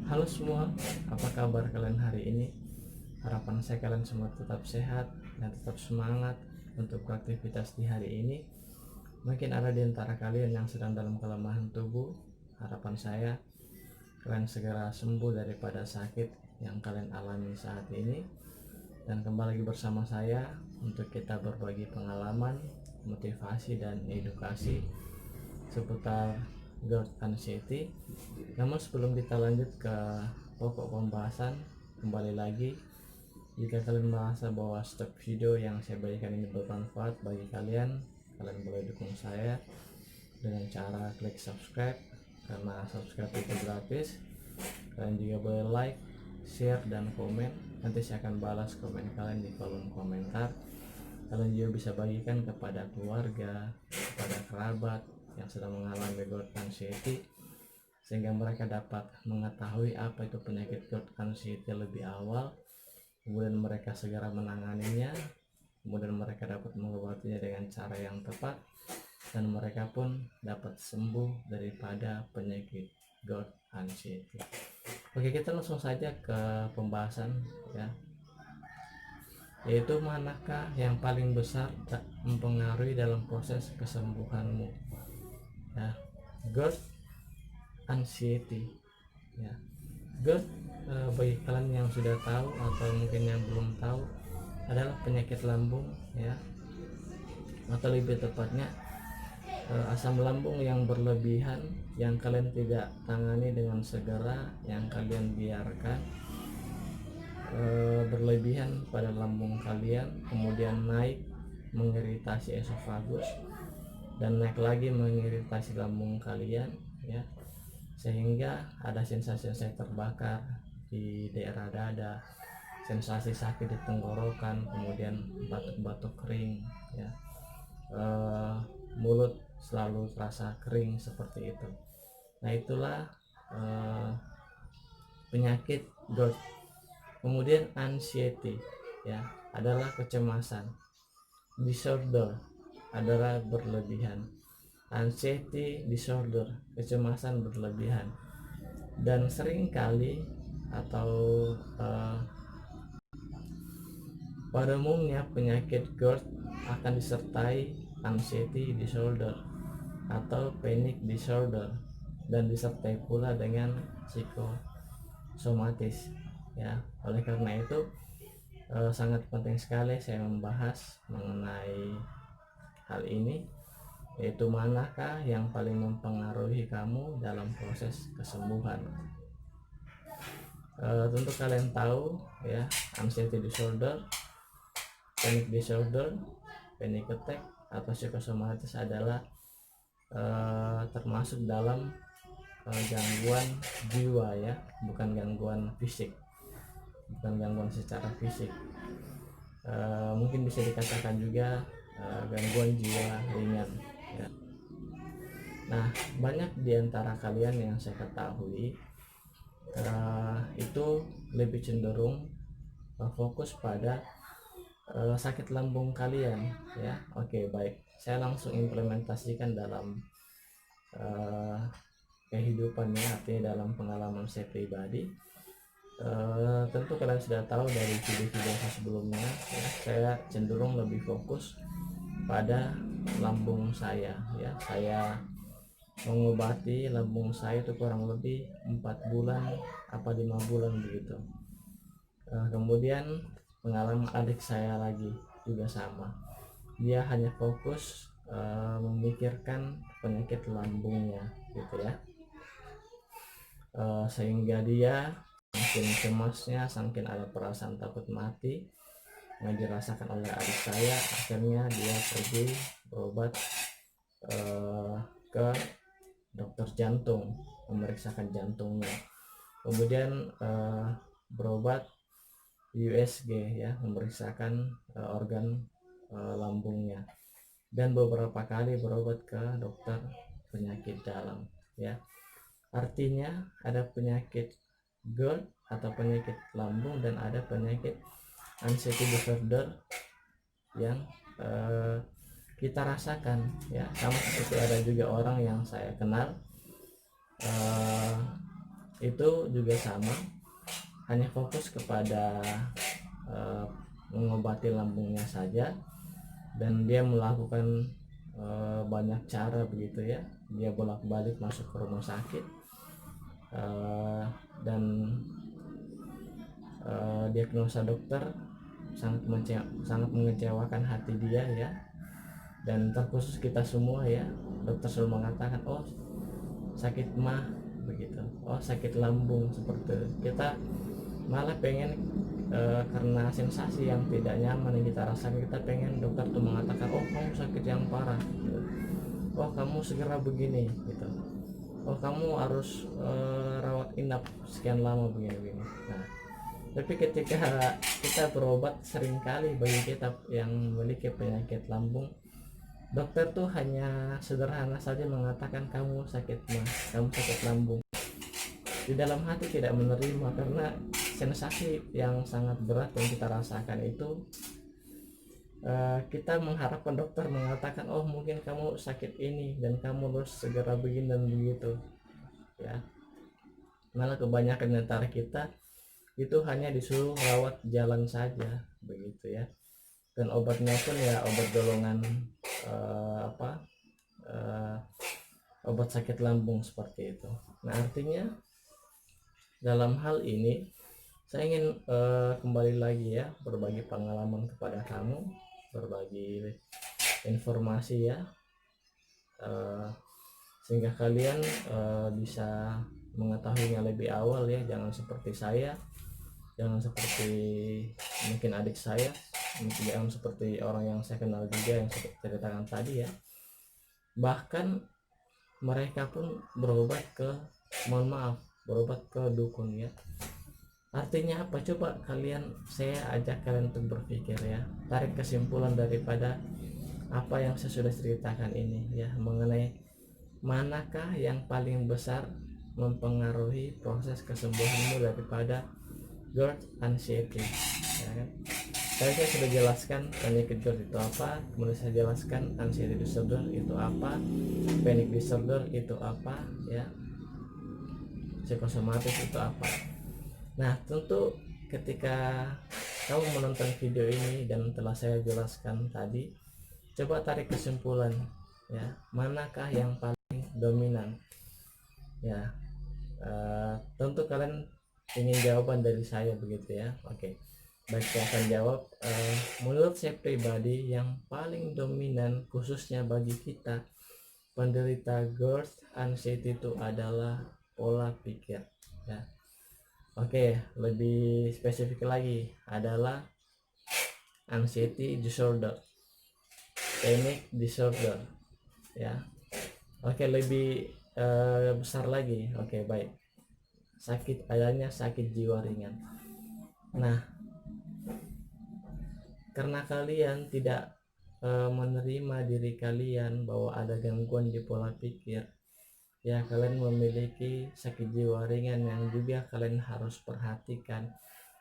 Halo semua, apa kabar kalian hari ini? Harapan saya kalian semua tetap sehat dan tetap semangat untuk beraktivitas di hari ini. Mungkin ada di antara kalian yang sedang dalam kelemahan tubuh. Harapan saya kalian segera sembuh daripada sakit yang kalian alami saat ini. Dan kembali lagi bersama saya untuk kita berbagi pengalaman, motivasi dan edukasi seputar GERD Anxiety. Namun sebelum kita lanjut ke pokok pembahasan, kembali lagi, jika kalian merasa bahwa setiap video yang saya bagikan ini bermanfaat bagi kalian, kalian boleh dukung saya dengan cara klik subscribe, karena subscribe itu gratis. Kalian juga boleh like, share, dan komen. Nanti saya akan balas komen kalian di kolom komentar. Kalian juga bisa bagikan kepada keluarga, kepada kerabat yang sedang mengalami GERD Anxiety, sehingga mereka dapat mengetahui apa itu penyakit GERD Anxiety lebih awal, kemudian mereka segera menanganinya, kemudian mereka dapat mengobatinya dengan cara yang tepat, dan mereka pun dapat sembuh daripada penyakit GERD Anxiety. Oke, kita langsung saja ke pembahasan ya, yaitu manakah yang paling besar mempengaruhi dalam proses kesembuhanmu ya. GERD Anxiety ya. GERD bagi kalian yang sudah tahu atau mungkin yang belum tahu adalah penyakit lambung ya, atau lebih tepatnya asam lambung yang berlebihan yang kalian tidak tangani dengan segera, yang kalian biarkan berlebihan pada lambung kalian, kemudian naik mengiritasi esofagus dan naik lagi mengiritasi lambung kalian ya, sehingga ada sensasi terbakar di daerah dada, sensasi sakit di tenggorokan, kemudian batuk-batuk kering ya, mulut selalu terasa kering seperti itu. Nah, itulah penyakit GERD. Kemudian anxiety ya adalah kecemasan, disorder adalah berlebihan, anxiety disorder, kecemasan berlebihan. Dan seringkali atau pada umumnya penyakit GERD akan disertai anxiety disorder atau panic disorder, dan disertai pula dengan psikosomatis ya. Oleh karena itu sangat penting sekali saya membahas mengenai hal ini, yaitu manakah yang paling mempengaruhi kamu dalam proses kesembuhan. Tentu kalian tahu ya, anxiety disorder, panic disorder, panic attack atau psikosomatis adalah termasuk dalam gangguan jiwa ya, bukan gangguan fisik, bukan gangguan secara fisik. Mungkin bisa dikatakan juga gangguan jiwa ringan ya. Nah, banyak diantara kalian yang saya ketahui itu lebih cenderung fokus pada sakit lambung kalian ya. Oke, baik, saya langsung implementasikan dalam kehidupannya, artinya dalam pengalaman saya pribadi. Tentu kalian sudah tahu dari video-video saya sebelumnya ya, saya cenderung lebih fokus pada lambung saya ya. Saya mengobati lambung saya itu kurang lebih 4 bulan apa 5 bulan begitu. Kemudian pengalaman adik saya lagi juga sama, dia hanya fokus memikirkan penyakit lambungnya gitu ya, sehingga dia makin cemasnya, saking ada perasaan takut mati yang dirasakan oleh adik saya. Akhirnya dia pergi berobat ke dokter jantung, memeriksakan jantungnya, kemudian berobat USG ya, memeriksakan organ lambungnya, dan beberapa kali berobat ke dokter penyakit dalam ya. Artinya ada penyakit GERD atau penyakit lambung dan ada penyakit anxiety disorder yang kita rasakan ya. Sama seperti ada juga orang yang saya kenal itu juga sama, hanya fokus kepada mengobati lambungnya saja, dan dia melakukan banyak cara begitu ya, dia bolak-balik masuk ke rumah sakit, dan diagnosa dokter sangat mengecewakan hati dia ya, dan terkhusus kita semua ya. Dokter selalu mengatakan, oh sakit mah begitu, oh sakit lambung, seperti itu. Kita malah pengen karena sensasi yang tidak nyaman yang kita rasakan, kita pengen dokter tuh mengatakan, oh kamu sakit yang parah gitu. Oh kamu segera begini gitu, oh kamu harus rawat inap sekian lama begini. Nah, tapi ketika kita berobat, seringkali bagi kita yang memiliki penyakit lambung, dokter tuh hanya sederhana saja mengatakan kamu sakit mah, kamu sakit lambung. Di dalam hati tidak menerima, karena sensasi yang sangat berat yang kita rasakan itu, kita mengharapkan dokter mengatakan, oh mungkin kamu sakit ini dan kamu harus segera begini dan begitu ya. Malah kebanyakan di antara kita itu hanya disuruh rawat jalan saja begitu ya, dan obatnya pun ya obat golongan obat sakit lambung seperti itu. Nah, artinya dalam hal ini saya ingin kembali lagi ya, berbagi pengalaman kepada kamu, berbagi informasi ya, sehingga kalian bisa mengetahuinya lebih awal ya. Jangan seperti saya, jangan seperti mungkin adik saya, mungkin jangan seperti orang yang saya kenal juga yang saya ceritakan tadi ya. Bahkan mereka pun berobat ke, mohon maaf, berobat ke dukun ya. Artinya apa? Coba kalian, saya ajak kalian untuk berpikir ya, tarik kesimpulan daripada apa yang saya sudah ceritakan ini ya, mengenai manakah yang paling besar mempengaruhi proses kesembuhanmu daripada GERD anxiety ya kan? Saya sudah jelaskan penyakit GERD itu apa, kemudian saya jelaskan anxiety disorder itu apa, panic disorder itu apa ya, psikosomatis itu apa. Nah, tentu ketika kamu menonton video ini dan telah saya jelaskan tadi, coba tarik kesimpulan ya, manakah yang paling dominan ya. Tentu kalian ingin jawaban dari saya begitu ya. Oke, baik, saya akan jawab. Menurut saya pribadi, yang paling dominan khususnya bagi kita penderita GERD anxiety itu adalah pola pikir ya. Oke, lebih spesifik lagi adalah anxiety disorder, panic disorder ya. Oke, lebih besar lagi. Oke, baik, adanya sakit jiwa ringan. Nah, karena kalian tidak menerima diri kalian bahwa ada gangguan di pola pikir ya, kalian memiliki sakit jiwa ringan yang juga kalian harus perhatikan,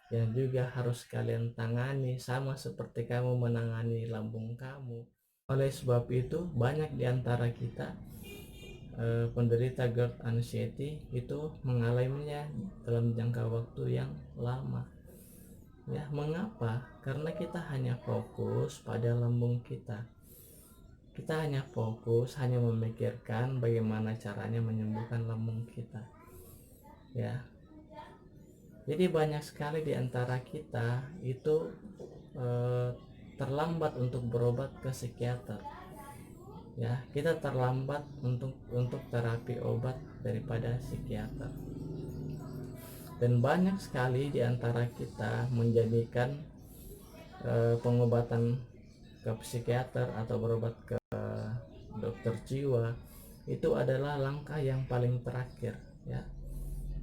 yang juga harus kalian tangani, sama seperti kamu menangani lambung kamu. Oleh sebab itu, banyak di antara kita penderita GERD anxiety itu mengalaminya dalam jangka waktu yang lama ya. Mengapa? Karena kita hanya fokus pada lambung kita. Kita hanya fokus, hanya memikirkan bagaimana caranya menyembuhkan lambung kita ya. Jadi banyak sekali di antara kita itu terlambat untuk berobat ke psikiater ya. Kita terlambat untuk terapi obat daripada psikiater, dan banyak sekali di antara kita menjadikan pengobatan ke psikiater atau berobat ke dokter jiwa itu adalah langkah yang paling terakhir ya,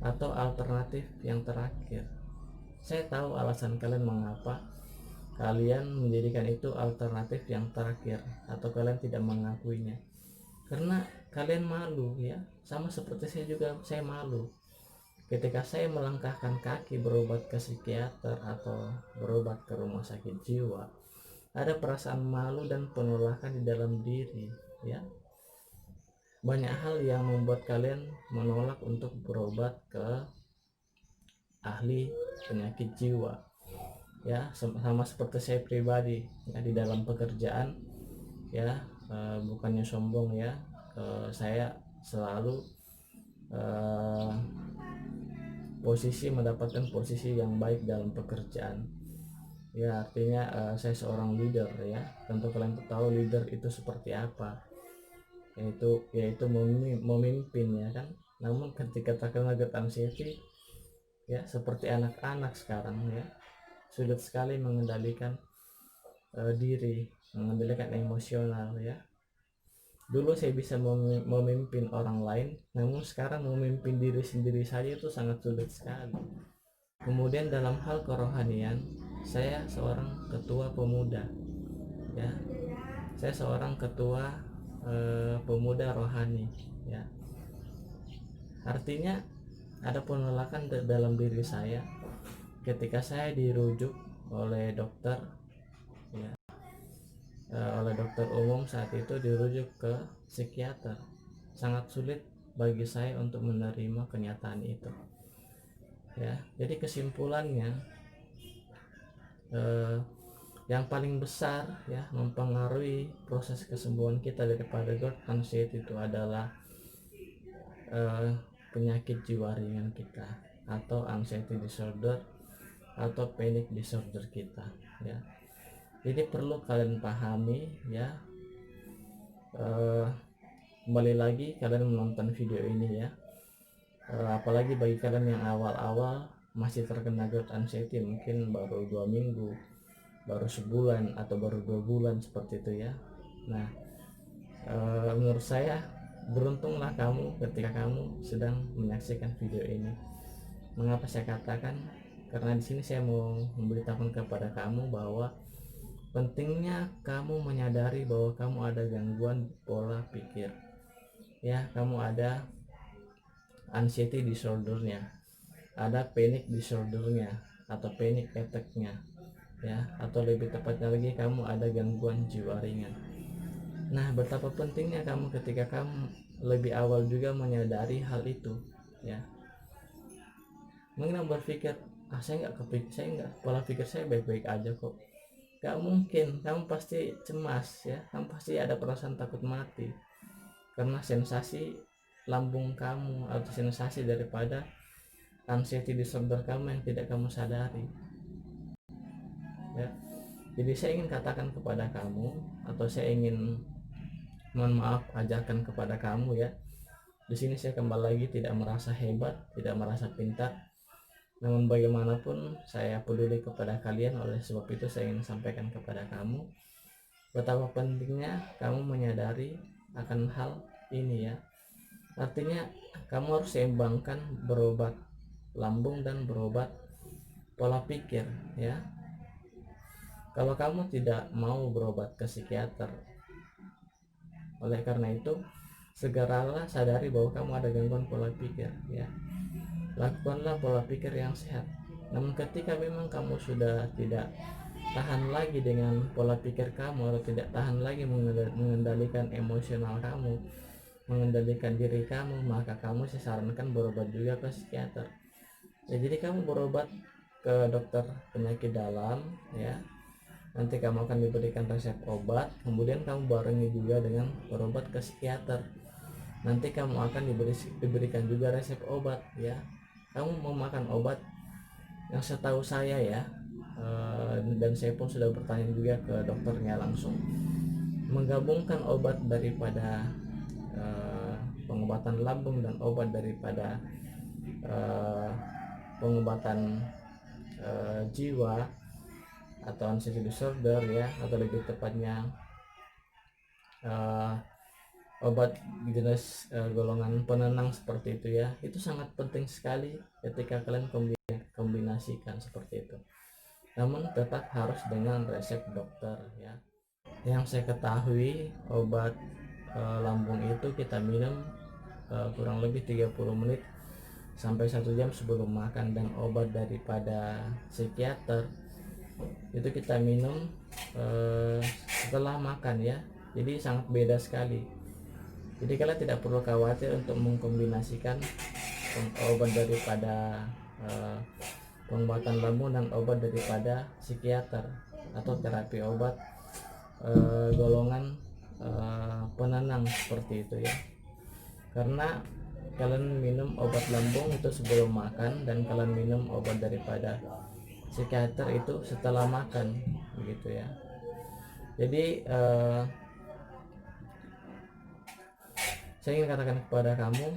atau alternatif yang terakhir. Saya tahu alasan kalian mengapa kalian menjadikan itu alternatif yang terakhir, atau kalian tidak mengakuinya, karena kalian malu ya. Sama seperti saya juga, saya malu ketika saya melangkahkan kaki berobat ke psikiater atau berobat ke rumah sakit jiwa. Ada perasaan malu dan penolakan di dalam diri ya. banyak hal yang membuat kalian menolak untuk berobat ke ahli penyakit jiwa, ya sama seperti saya pribadi ya, di dalam pekerjaan ya, bukannya sombong ya, saya selalu eh, mendapatkan posisi yang baik dalam pekerjaan ya, artinya saya seorang leader ya. Tentu kalian tahu leader itu seperti apa, yaitu memimpin ya kan. Namun ketika target anxiety ya, seperti anak-anak sekarang ya, sulit sekali mengendalikan diri, mengendalikan emosional ya. Dulu saya bisa memimpin orang lain, namun sekarang memimpin diri sendiri saja itu sangat sulit sekali. Kemudian dalam hal kerohanian, saya seorang ketua pemuda ya, saya seorang ketua pemuda rohani ya. Artinya ada penolakan dalam diri saya ketika saya dirujuk oleh dokter ya, oleh dokter umum saat itu, dirujuk ke psikiater. Sangat sulit bagi saya untuk menerima kenyataan itu ya. Jadi kesimpulannya, yang paling besar ya mempengaruhi proses kesembuhan kita daripada GERD anxiety itu adalah penyakit jiwa ringan kita, atau anxiety disorder atau panic disorder kita ya. Jadi perlu kalian pahami ya, kembali lagi kalian menonton video ini ya, apalagi bagi kalian yang awal-awal masih terkena GERD anxiety, mungkin baru 2 minggu, baru sebulan, atau baru 2 bulan seperti itu ya. Nah, menurut saya beruntunglah kamu ketika kamu sedang menyaksikan video ini. Mengapa saya katakan? Karena di sini saya mau memberitahukan kepada kamu bahwa pentingnya kamu menyadari bahwa kamu ada gangguan pola pikir ya, kamu ada anxiety disordernya, ada panic disordernya atau panic attacknya ya, atau lebih tepatnya lagi kamu ada gangguan jiwa ringan. Nah, betapa pentingnya kamu ketika kamu lebih awal juga menyadari hal itu ya. Mungkin berpikir, saya nggak, pola pikir saya baik-baik aja kok. Gak mungkin, kamu pasti cemas ya, kamu pasti ada perasaan takut mati karena sensasi lambung kamu atau sensasi daripada anxiety disorder kamu yang tidak kamu sadari ya. Jadi saya ingin katakan kepada kamu, atau saya ingin, mohon maaf, ajarkan kepada kamu ya. Di sini saya kembali lagi tidak merasa hebat, tidak merasa pintar, namun bagaimanapun saya peduli kepada kalian. Oleh sebab itu saya ingin sampaikan kepada kamu betapa pentingnya kamu menyadari akan hal ini ya. Artinya kamu harus seimbangkan berobat lambung dan berobat pola pikir ya. Kalau kamu tidak mau berobat ke psikiater, oleh karena itu segeralah sadari bahwa kamu ada gangguan pola pikir ya. Lakukanlah pola pikir yang sehat. Namun ketika memang kamu sudah tidak tahan lagi dengan pola pikir kamu, atau tidak tahan lagi mengendalikan emosional kamu, mengendalikan diri kamu, maka kamu saya sarankan berobat juga ke psikiater ya. Jadi kamu berobat ke dokter penyakit dalam ya, nanti kamu akan diberikan resep obat, kemudian kamu barengi juga dengan berobat ke psikiater, nanti kamu akan diberikan juga resep obat ya. Kamu mau makan obat, yang setahu saya ya, dan saya pun sudah bertanya juga ke dokternya langsung, menggabungkan obat daripada pengobatan lambung dan obat daripada pengobatan jiwa atau anxiety disorder ya, atau lebih tepatnya obat jenis golongan penenang seperti itu ya. Itu sangat penting sekali ketika kalian kombinasikan seperti itu. Namun tetap harus dengan resep dokter ya. Yang saya ketahui, obat lambung itu kita minum kurang lebih 30 menit sampai 1 jam sebelum makan, dan obat daripada psikiater itu kita minum setelah makan ya. Jadi sangat beda sekali. Jadi kalian tidak perlu khawatir untuk mengkombinasikan obat daripada pengobatan lambung dan obat daripada psikiater atau terapi obat golongan penenang seperti itu ya. Karena kalian minum obat lambung itu sebelum makan, dan kalian minum obat daripada psikiater itu setelah makan, begitu ya. Jadi saya ingin katakan kepada kamu,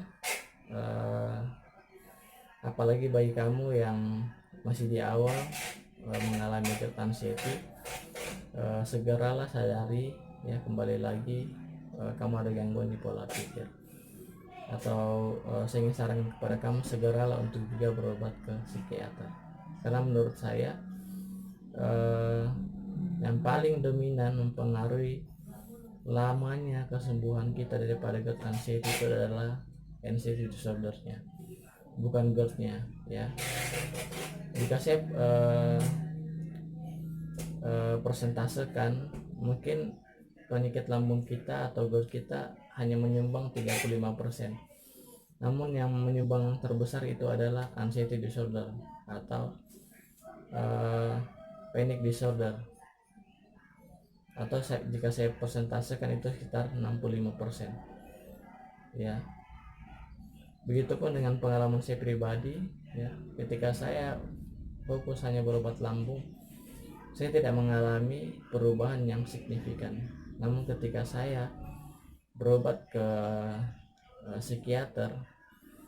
apalagi bagi kamu yang masih di awal mengalami GERD anxiety, segeralah sadari ya, kembali lagi kamu ada gangguan di pola pikir. Atau saya ingin sarankan kepada kamu, segeralah untuk juga berobat ke psikiater. Karena menurut saya yang paling dominan mempengaruhi lamanya kesembuhan kita daripada GERD anxiety itu adalah anxiety disordernya, bukan GERD-nya ya. Jika saya persentasekan, mungkin penyakit lambung kita atau GERD kita hanya menyumbang 35%. Namun yang menyumbang terbesar itu adalah anxiety disorder atau panic disorder, atau jika saya persentasekan itu sekitar 65% ya. Begitupun dengan pengalaman saya pribadi ya, ketika saya fokus hanya berobat lambung, saya tidak mengalami perubahan yang signifikan. Namun ketika saya berobat ke psikiater,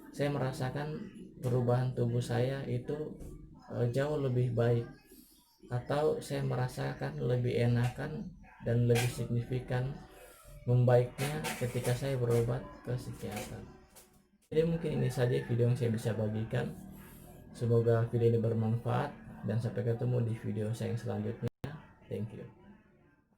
saya merasakan perubahan tubuh saya itu jauh lebih baik, atau saya merasakan lebih enakan dan lebih signifikan membaiknya ketika saya berobat ke psikiater. Jadi mungkin ini saja video yang saya bisa bagikan. Semoga video ini bermanfaat, dan sampai ketemu di video saya yang selanjutnya. Thank you.